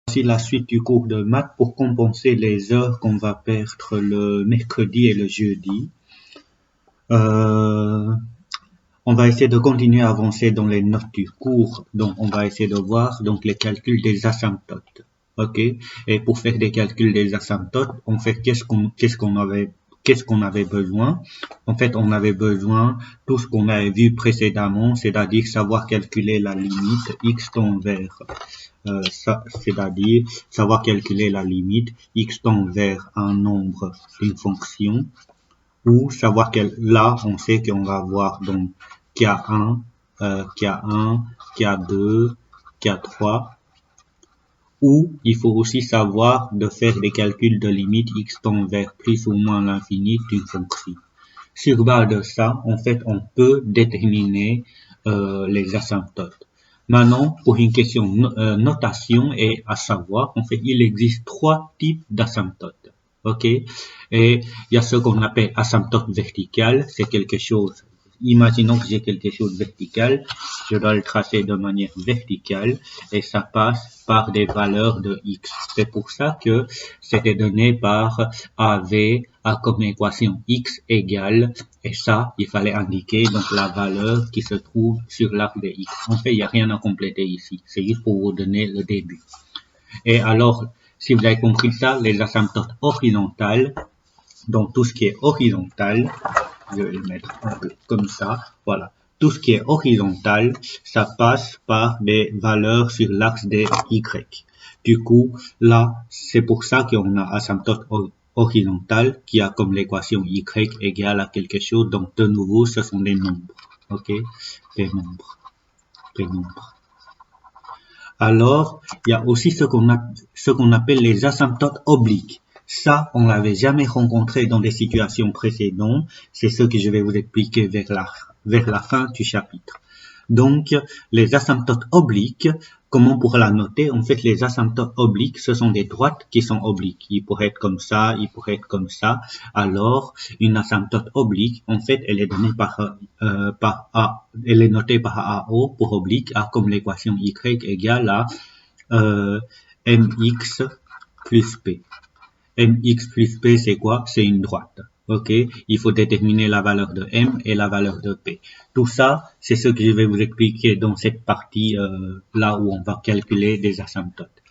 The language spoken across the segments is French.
Voici la suite du cours de maths pour compenser les heures qu'on va perdre le mercredi et le jeudi. On va essayer de continuer à avancer dans les notes du cours. Donc, on va essayer de voir donc les calculs des asymptotes. Ok. Et pour faire des calculs des asymptotes, on fait qu'est-ce qu'on avait besoin. En fait, on avait besoin tout ce qu'on avait vu précédemment, c'est-à-dire savoir calculer la limite x tend vers c'est-à-dire savoir calculer la limite x tend vers un nombre d'une fonction, ou savoir là on sait qu'on va avoir donc K1, K1, K2, K3, ou il faut aussi savoir de faire des calculs de limite x tend vers plus ou moins l'infini d'une fonction. Sur base de ça, en fait, on peut déterminer les asymptotes. Maintenant, pour une question notation, et à savoir, en fait, il existe trois types d'asymptotes. Ok, et il y a ce qu'on appelle asymptote verticale, c'est quelque chose. Imaginons que j'ai quelque chose de vertical, je dois le tracer de manière verticale et ça passe par des valeurs de x. C'est pour ça que c'était donné par AV a comme équation x égale, et ça, il fallait indiquer donc la valeur qui se trouve sur l'arc de x. En fait, il n'y a rien à compléter ici, c'est juste pour vous donner le début. Et alors, si vous avez compris ça, les asymptotes horizontales, donc tout ce qui est horizontal, je vais le mettre un peu comme ça, voilà. Tout ce qui est horizontal, ça passe par des valeurs sur l'axe des y. Du coup, là, c'est pour ça qu'on a asymptote horizontale qui a comme l'équation y égale à quelque chose. Donc, de nouveau, ce sont des nombres. Ok? Des nombres. Alors, il y a aussi ce qu'on appelle les asymptotes obliques. Ça, on l'avait jamais rencontré dans des situations précédentes. C'est ce que je vais vous expliquer vers la fin du chapitre. Donc, les asymptotes obliques, comment on pourrait la noter? En fait, les asymptotes obliques, ce sont des droites qui sont obliques. Ils pourraient être comme ça, ils pourraient être comme ça. Alors, une asymptote oblique, en fait, elle est donnée par A, elle est notée par AO pour oblique, A comme l'équation Y égale à MX plus P. MX plus P, c'est quoi? C'est une droite. Ok, il faut déterminer la valeur de M et la valeur de P. Tout ça, c'est ce que je vais vous expliquer dans cette partie là où on va calculer des asymptotes.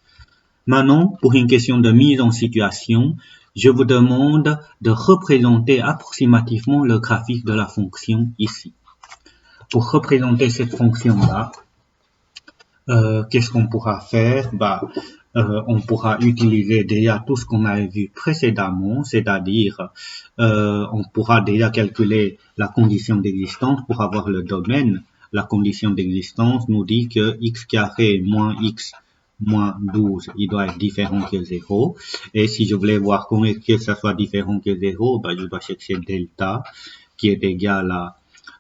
Maintenant, pour une question de mise en situation, je vous demande de représenter approximativement le graphique de la fonction ici. Pour représenter cette fonction-là, qu'est-ce qu'on pourra faire? On pourra utiliser déjà tout ce qu'on avait vu précédemment, c'est-à-dire on pourra déjà calculer la condition d'existence pour avoir le domaine. La condition d'existence nous dit que x carré moins x moins 12, il doit être différent que 0. Et si je voulais voir comment est-ce que ça soit différent que 0, je dois chercher delta qui est égal à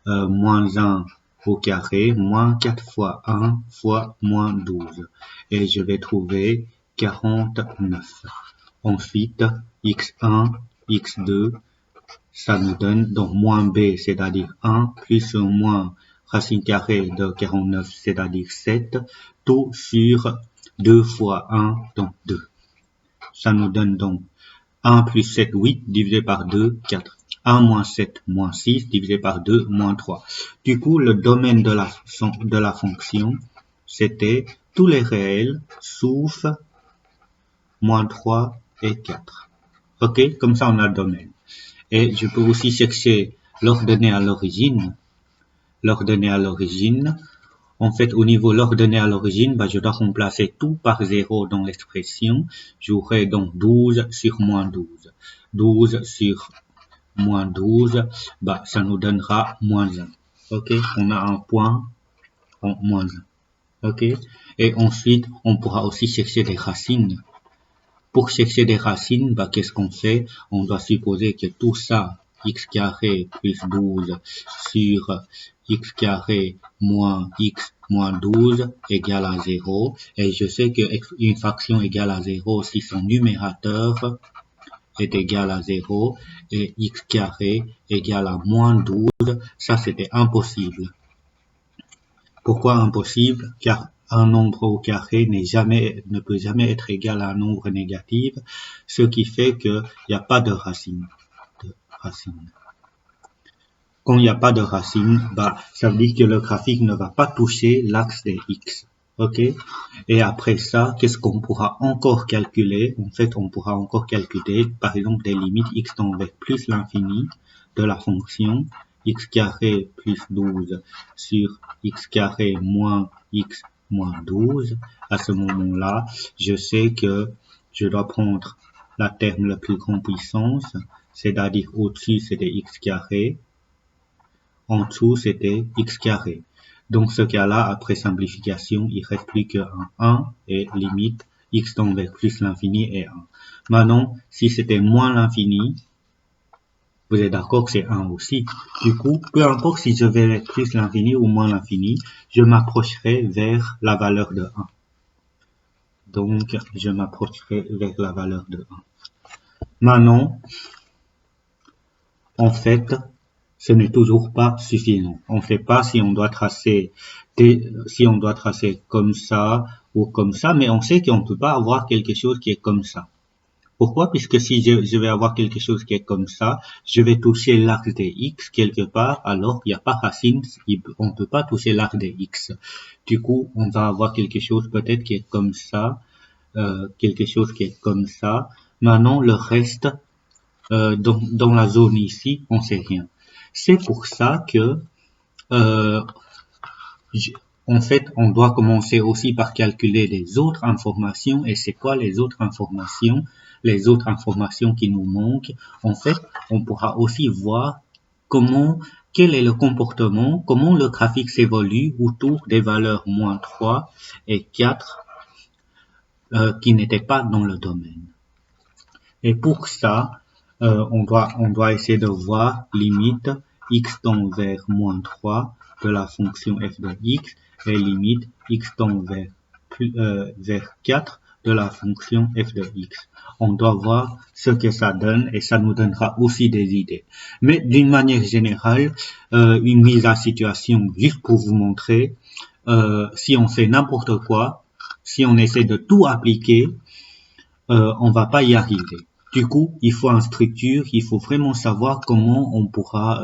moins 1 au carré, moins 4 fois 1 fois moins 12. Et je vais trouver 49. Ensuite, x1, x2, ça nous donne donc moins b, c'est-à-dire 1, plus ou moins racine carrée de 49, c'est-à-dire 7, tout sur 2 fois 1, donc 2. Ça nous donne donc 1 plus 7, 8, divisé par 2, 4. 1 moins 7 moins 6 divisé par 2 moins 3. Du coup, le domaine de la fonction, c'était tous les réels sauf moins 3 et 4. Ok, comme ça on a le domaine. Et je peux aussi chercher l'ordonnée à l'origine. L'ordonnée à l'origine, en fait, au niveau l'ordonnée à l'origine, je dois remplacer tout par 0 dans l'expression. J'aurai donc 12 sur moins 12. 12 sur moins 12, ça nous donnera moins 1. Ok, on a un point en moins 1. Ok, et ensuite, on pourra aussi chercher des racines. Pour chercher des racines, qu'est-ce qu'on fait? On doit supposer que tout ça, x carré plus 12 sur x carré moins x moins 12 égale à 0. Et je sais qu'une fraction égale à 0 si son numérateur est égal à 0 et x carré égale à moins 12, ça c'était impossible. Pourquoi impossible? Car un nombre au carré ne peut jamais être égal à un nombre négatif, ce qui fait qu'il n'y a pas de racine. Quand il n'y a pas de racine, ça veut dire que le graphique ne va pas toucher l'axe des x. Ok? Et après ça, qu'est-ce qu'on pourra encore calculer? En fait, on pourra encore calculer, par exemple, des limites x tend vers plus l'infini de la fonction x carré plus 12 sur x carré moins x moins 12. À ce moment-là, je sais que je dois prendre la terme la plus grande puissance, c'est-à-dire au-dessus c'était x carré, en dessous c'était x carré. Donc ce cas-là, après simplification, il reste plus qu'un 1 et limite x tend vers plus l'infini est 1. Maintenant, si c'était moins l'infini, vous êtes d'accord que c'est 1 aussi. Du coup, peu importe si je vais vers plus l'infini ou moins l'infini, je m'approcherai vers la valeur de 1. Donc, je m'approcherai vers la valeur de 1. Maintenant, en fait, ce n'est toujours pas suffisant. On ne sait pas si on doit tracer comme ça ou comme ça, mais on sait qu'on ne peut pas avoir quelque chose qui est comme ça. Pourquoi? Puisque si je vais avoir quelque chose qui est comme ça, je vais toucher l'arc des x quelque part, alors il n'y a pas racine, on ne peut pas toucher l'arc des x. Du coup, on va avoir quelque chose peut-être qui est comme ça, quelque chose qui est comme ça. Maintenant, le reste, dans la zone ici, on sait rien. C'est pour ça que, en fait, on doit commencer aussi par calculer les autres informations. Et c'est quoi les autres informations? Les autres informations qui nous manquent. En fait, on pourra aussi voir quel est le comportement, comment le graphique s'évolue autour des valeurs moins 3 et 4 qui n'étaient pas dans le domaine. Et pour ça, on doit essayer de voir limite x tend vers moins 3 de la fonction f de x et limite x tend vers 4 de la fonction f de x. On doit voir ce que ça donne et ça nous donnera aussi des idées. Mais d'une manière générale, une mise à situation juste pour vous montrer, si on fait n'importe quoi, si on essaie de tout appliquer, on va pas y arriver. Du coup, il faut une structure, il faut vraiment savoir comment on pourra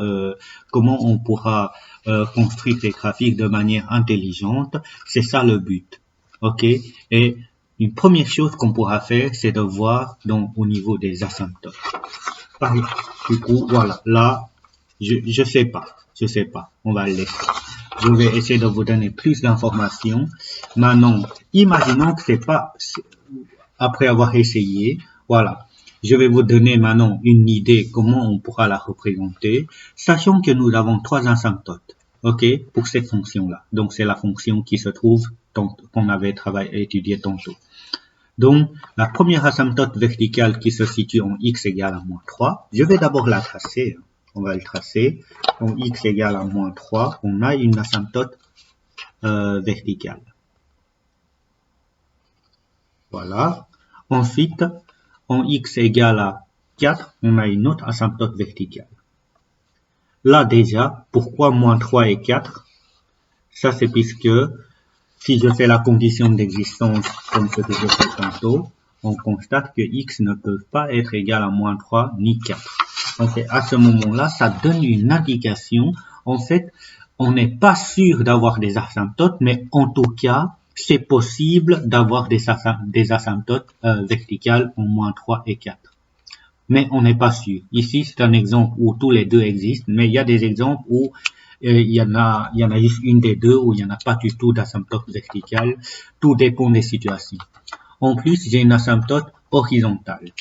construire des graphiques de manière intelligente. C'est ça le but. Ok? Et une première chose qu'on pourra faire, c'est de voir au niveau des asymptotes. Du coup, voilà. Là, je sais pas. On va le laisser. Je vais essayer de vous donner plus d'informations. Maintenant, imaginons que c'est pas, après avoir essayé, voilà. Je vais vous donner maintenant une idée comment on pourra la représenter, sachant que nous avons trois asymptotes, ok, pour cette fonction-là. Donc, c'est la fonction qui se trouve, qu'on avait étudié tantôt. Donc, la première asymptote verticale qui se situe en x égale à moins 3, je vais d'abord la tracer. On va le tracer. En x égale à moins 3, on a une asymptote verticale. Voilà. Ensuite, en x égale à 4, on a une autre asymptote verticale. Là déjà, pourquoi moins 3 et 4? Ça c'est puisque si je fais la condition d'existence comme ce que je fais tantôt, on constate que x ne peut pas être égal à moins 3 ni 4. Donc à ce moment-là, ça donne une indication. En fait, on n'est pas sûr d'avoir des asymptotes, mais en tout cas, c'est possible d'avoir des asymptotes verticales en moins 3 et 4. Mais on n'est pas sûr. Ici, c'est un exemple où tous les deux existent, mais il y a des exemples où il y en a juste une des deux, où il n'y en a pas du tout d'asymptote verticale. Tout dépend des situations. En plus, j'ai une asymptote horizontale.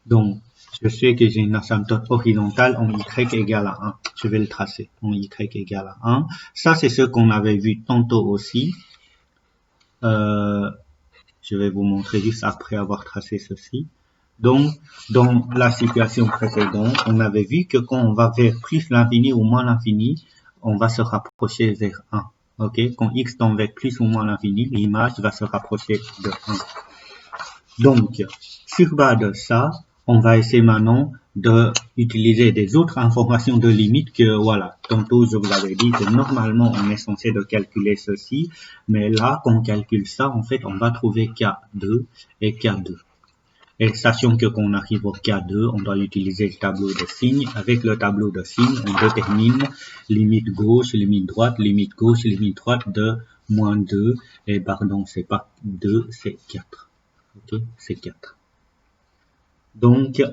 Donc, je sais que j'ai une asymptote horizontale en y égale à 1. Je vais le tracer en y égale à 1. Ça, c'est ce qu'on avait vu tantôt aussi. Je vais vous montrer juste après avoir tracé ceci. Donc, dans la situation précédente, on avait vu que quand on va vers plus l'infini ou moins l'infini, on va se rapprocher vers 1. Ok? Quand x tend vers plus ou moins l'infini, l'image va se rapprocher de 1. Donc, sur base de ça, on va essayer maintenant d'utiliser des autres informations de limite que, voilà, tantôt je vous avais dit que normalement on est censé de calculer ceci, mais là, quand on calcule ça, en fait, on va trouver K2 et K2. Et sachant que quand on arrive au K2, on doit utiliser le tableau de signes. Avec le tableau de signes, on détermine limite gauche, limite droite, limite gauche, limite droite de moins 2. Et pardon, c'est pas 2, c'est 4. Ok, c'est 4. Donc,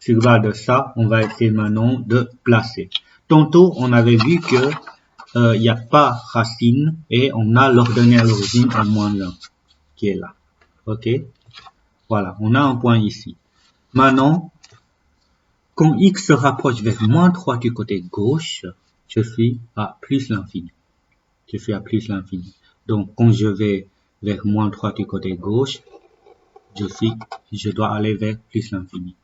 sur base de ça, on va essayer maintenant de placer. Tantôt, on avait vu que il n'y a pas racine et on a l'ordonnée à l'origine en moins 1 qui est là. Ok, voilà, on a un point ici. Maintenant, quand x se rapproche vers moins 3 du côté gauche, je suis à plus l'infini. Je suis à plus l'infini. Donc, quand je vais vers moins 3 du côté gauche, je dois aller vers plus l'infini.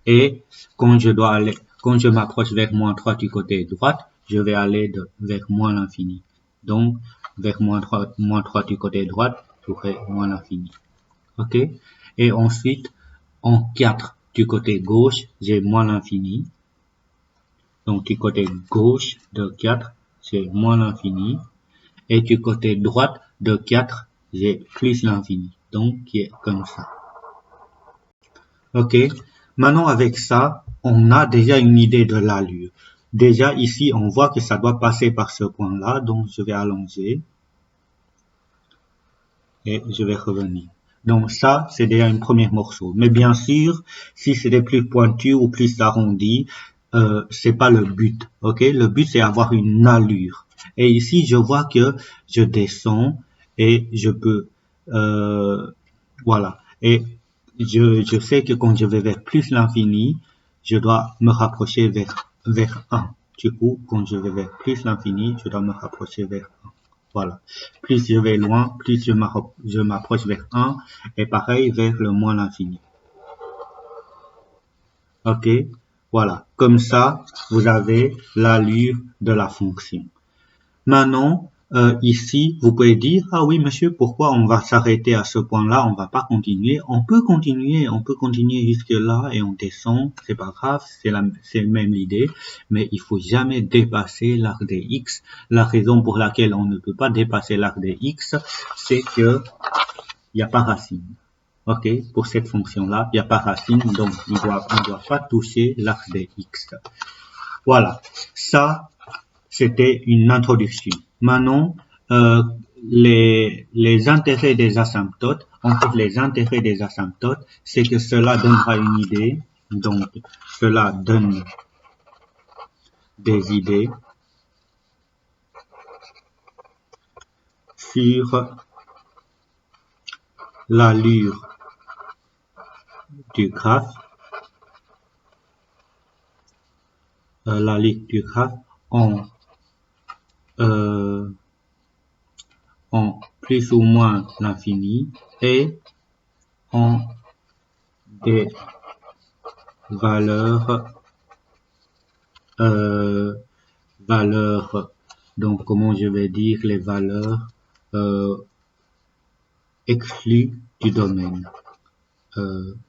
Et quand je m'approche vers moins 3 du côté droite, je vais aller vers moins l'infini. Donc, vers moins 3 du côté droite, j'aurai moins l'infini. Ok? Et ensuite, en 4 du côté gauche, j'ai moins l'infini. Donc, du côté gauche de 4, j'ai moins l'infini. Et du côté droite de 4, j'ai plus l'infini. Donc, qui est comme ça. Ok? Maintenant, avec ça, on a déjà une idée de l'allure. Déjà, ici, on voit que ça doit passer par ce point-là. Donc, je vais allonger. Et je vais revenir. Donc, ça, c'est déjà un premier morceau. Mais bien sûr, si c'était plus pointu ou plus arrondi, c'est pas le but. Ok? Le but, c'est avoir une allure. Et ici, je vois que je descends et je peux, voilà. Et je sais que quand je vais vers plus l'infini, je dois me rapprocher vers 1. Du coup, quand je vais vers plus l'infini, je dois me rapprocher vers 1. Voilà. Plus je vais loin, plus je m'approche vers 1 et pareil vers le moins l'infini. Ok? Voilà. Comme ça, vous avez l'allure de la fonction. Maintenant, ici, vous pouvez dire, ah oui, monsieur, pourquoi on va s'arrêter à ce point-là, on va pas continuer. On peut continuer jusque là et on descend, c'est pas grave, c'est même l'idée, mais il faut jamais dépasser l'arc des x. La raison pour laquelle on ne peut pas dépasser l'arc des x, c'est que il n'y a pas racine. Ok, pour cette fonction-là, il n'y a pas racine, donc on ne doit pas toucher l'arc des x. Voilà, ça, c'était une introduction. Maintenant, les intérêts des asymptotes, en fait, les intérêts des asymptotes, c'est que cela donnera une idée. Donc, cela donne des idées sur l'allure du graphe, en plus ou moins l'infini et en des valeurs, donc comment je vais dire les valeurs exclues du domaine,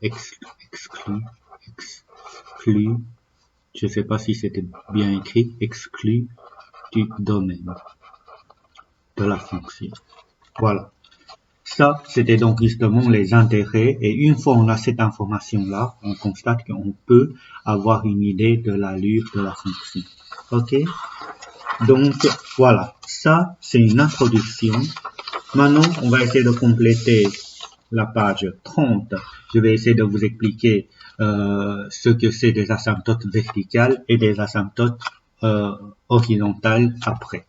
exclues, je sais pas si c'était bien écrit, exclues du domaine de la fonction. Voilà. Ça, c'était donc justement les intérêts. Et une fois on a cette information-là, on constate qu'on peut avoir une idée de l'allure de la fonction. Ok? Donc, voilà. Ça, c'est une introduction. Maintenant, on va essayer de compléter la page 30. Je vais essayer de vous expliquer ce que c'est des asymptotes verticales et des asymptotes horizontales après.